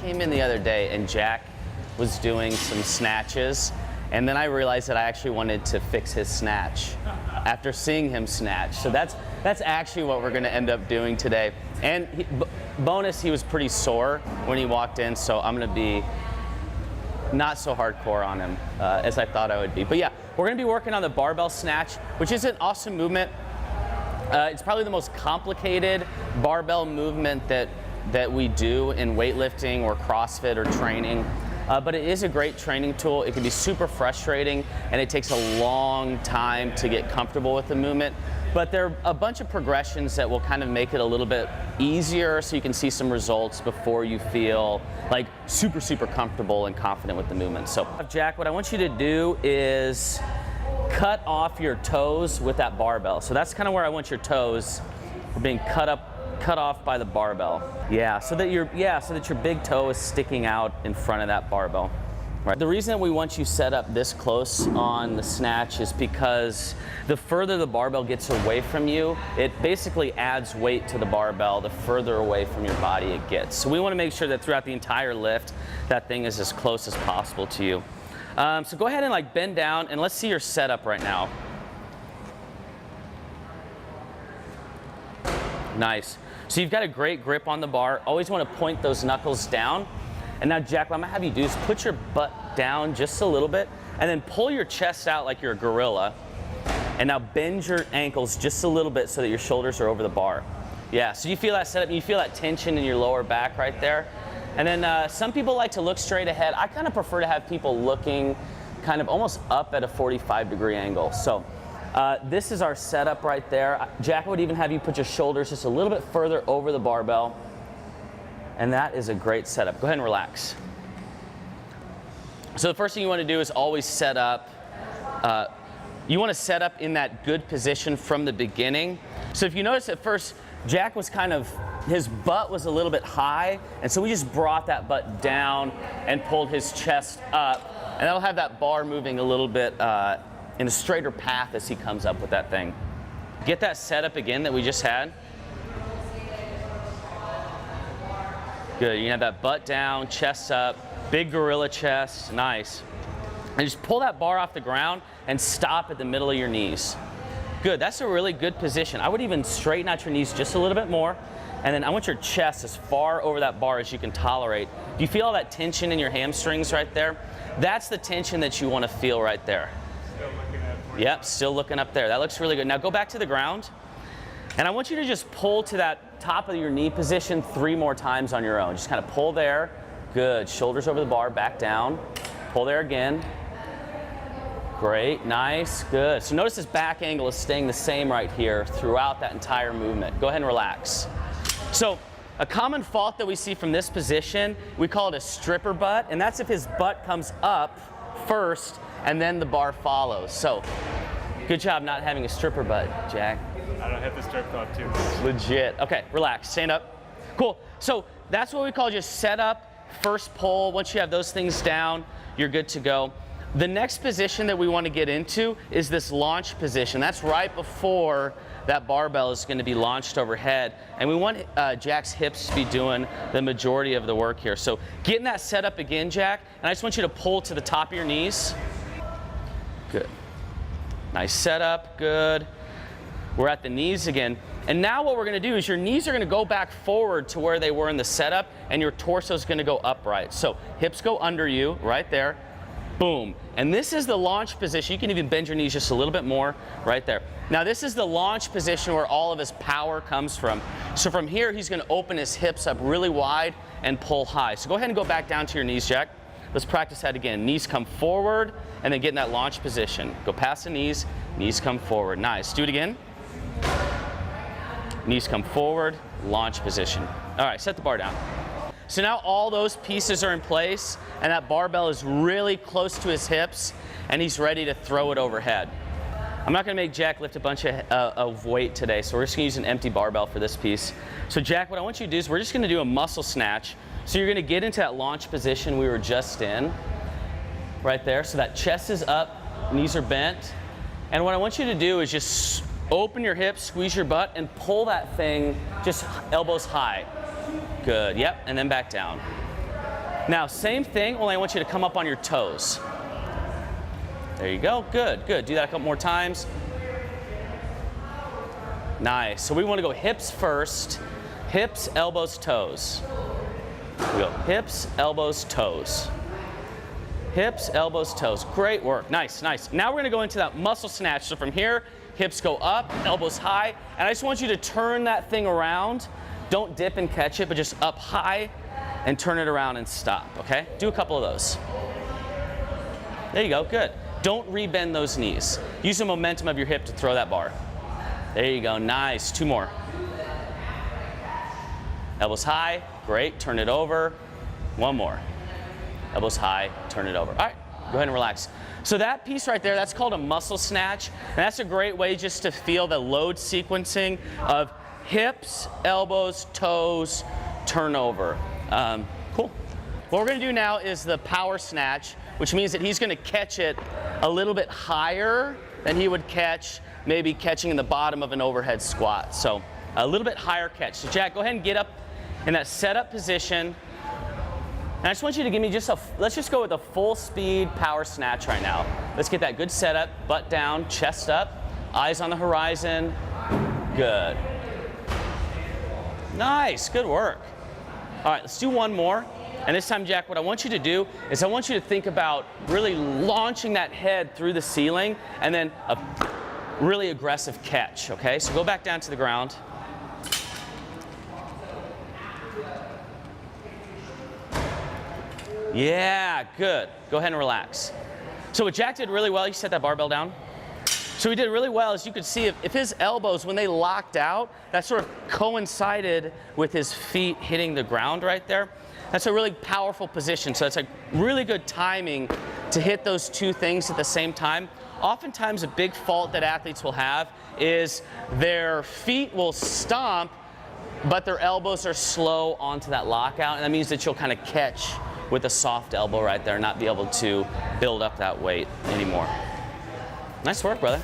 came in the other day and Jack was doing some snatches, and then I realized that I actually wanted to fix his snatch after seeing him snatch. So that's actually what we're gonna end up doing today. And bonus, he was pretty sore when he walked in, so I'm gonna be not so hardcore on him as I thought I would be. But yeah, we're gonna be working on the barbell snatch, which is an awesome movement. It's probably the most complicated barbell movement that we do in weightlifting or CrossFit or training. But it is a great training tool. It can be super frustrating, and it takes a long time to get comfortable with the movement. But there are a bunch of progressions that will kind of make it a little bit easier so you can see some results before you feel like super, super comfortable and confident with the movement. So Jack, what I want you to do is cut off your toes with that barbell. So that's kind of where I want your toes being cut off by the barbell. Yeah, so that your big toe is sticking out in front of that barbell. Right. The reason we want you set up this close on the snatch is because the further the barbell gets away from you, it basically adds weight to the barbell the further away from your body it gets. So we want to make sure that throughout the entire lift, that thing is as close as possible to you. So go ahead and like bend down and let's see your setup right now. Nice. So you've got a great grip on the bar. Always want to point those knuckles down. And now, Jack, what I'm gonna have you do is put your butt down just a little bit and then pull your chest out like you're a gorilla. And now bend your ankles just a little bit so that your shoulders are over the bar. Yeah, so you feel that setup, you feel that tension in your lower back right there. And then some people like to look straight ahead. I kind of prefer to have people looking kind of almost up at a 45-degree angle. So this is our setup right there. Jack would even have you put your shoulders just a little bit further over the barbell. And that is a great setup. Go ahead and relax. So the first thing you want to do is always set up, you want to set up in that good position from the beginning. So if you notice at first, Jack was his butt was a little bit high, and so we just brought that butt down and pulled his chest up, and that'll have that bar moving a little bit in a straighter path as he comes up with that thing. Get that setup again that we just had. Good, you can have that butt down, chest up, big gorilla chest, nice. And just pull that bar off the ground and stop at the middle of your knees. Good, that's a really good position. I would even straighten out your knees just a little bit more, and then I want your chest as far over that bar as you can tolerate. Do you feel all that tension in your hamstrings right there? That's the tension that you want to feel right there. Still looking at it. Yep, still looking up there. That looks really good. Now go back to the ground. And I want you to just pull to that top of your knee position 3 more times on your own. Just kind of pull there. Good. Shoulders over the bar, back down. Pull there again. Great. Nice. Good. So notice this back angle is staying the same right here throughout that entire movement. Go ahead and relax. So a common fault that we see from this position, we call it a stripper butt, and that's if his butt comes up first and then the bar follows. So good job not having a stripper butt, Jack. I don't have the strip club too. Legit. Okay, relax, stand up. Cool. So that's what we call just set up, first pull. Once you have those things down, you're good to go. The next position that we want to get into is this launch position. That's right before that barbell is going to be launched overhead. And we want Jack's hips to be doing the majority of the work here. So getting that set up again, Jack, and I just want you to pull to the top of your knees. Good. Nice setup, good. We're at the knees again. And now what we're gonna do is your knees are gonna go back forward to where they were in the setup, and your torso is gonna go upright. So hips go under you, right there, boom. And this is the launch position. You can even bend your knees just a little bit more, right there. Now this is the launch position where all of his power comes from. So from here, he's gonna open his hips up really wide and pull high. So go ahead and go back down to your knees, Jack. Let's practice that again. Knees come forward, and then get in that launch position. Go past the knees come forward. Nice, do it again. Knees come forward, launch position. All right, set the bar down. So now all those pieces are in place, and that barbell is really close to his hips, and he's ready to throw it overhead. I'm not gonna make Jack lift a bunch of weight today, so we're just gonna use an empty barbell for this piece. So Jack, what I want you to do is we're just gonna do a muscle snatch. So you're gonna get into that launch position we were just in, right there. So that chest is up, knees are bent. And what I want you to do is just open your hips, squeeze your butt, and pull that thing just elbows high. Good, yep, and then back down. Now, same thing, only I want you to come up on your toes. There you go, good, good. Do that a couple more times. Nice, so we want to go hips first. Hips, elbows, toes. We go hips, elbows, toes. Hips, elbows, toes. Great work, nice, nice. Now we're gonna go into that muscle snatch. So from here, hips go up, elbows high, and I just want you to turn that thing around. Don't dip and catch it, but just up high and turn it around and stop, okay? Do a couple of those. There you go, good. Don't rebend those knees. Use the momentum of your hip to throw that bar. There you go, nice, 2 more. Elbows high, great, turn it over. 1 more. Elbows high, turn it over. All right, go ahead and relax. So that piece right there, that's called a muscle snatch. And that's a great way just to feel the load sequencing of hips, elbows, toes, turn over. Cool. What we're gonna do now is the power snatch, which means that he's gonna catch it a little bit higher than he would catch, maybe catching in the bottom of an overhead squat. So a little bit higher catch. So Jack, go ahead and get up in that setup position. And I just want you to give me just let's just go with a full speed power snatch right now. Let's get that good setup, butt down, chest up, eyes on the horizon. Good. Nice, good work. All right, let's do 1 more. And this time, Jack, what I want you to do is I want you to think about really launching that head through the ceiling and then a really aggressive catch, okay? So go back down to the ground. Yeah, good. Go ahead and relax. So what Jack did really well, he set that barbell down. So he did really well, as you could see, if his elbows, when they locked out, that sort of coincided with his feet hitting the ground right there. That's a really powerful position. So it's a really good timing to hit those 2 things at the same time. Oftentimes a big fault that athletes will have is their feet will stomp, but their elbows are slow onto that lockout. And that means that you'll kind of catch with a soft elbow right there, not be able to build up that weight anymore. Nice work, brother.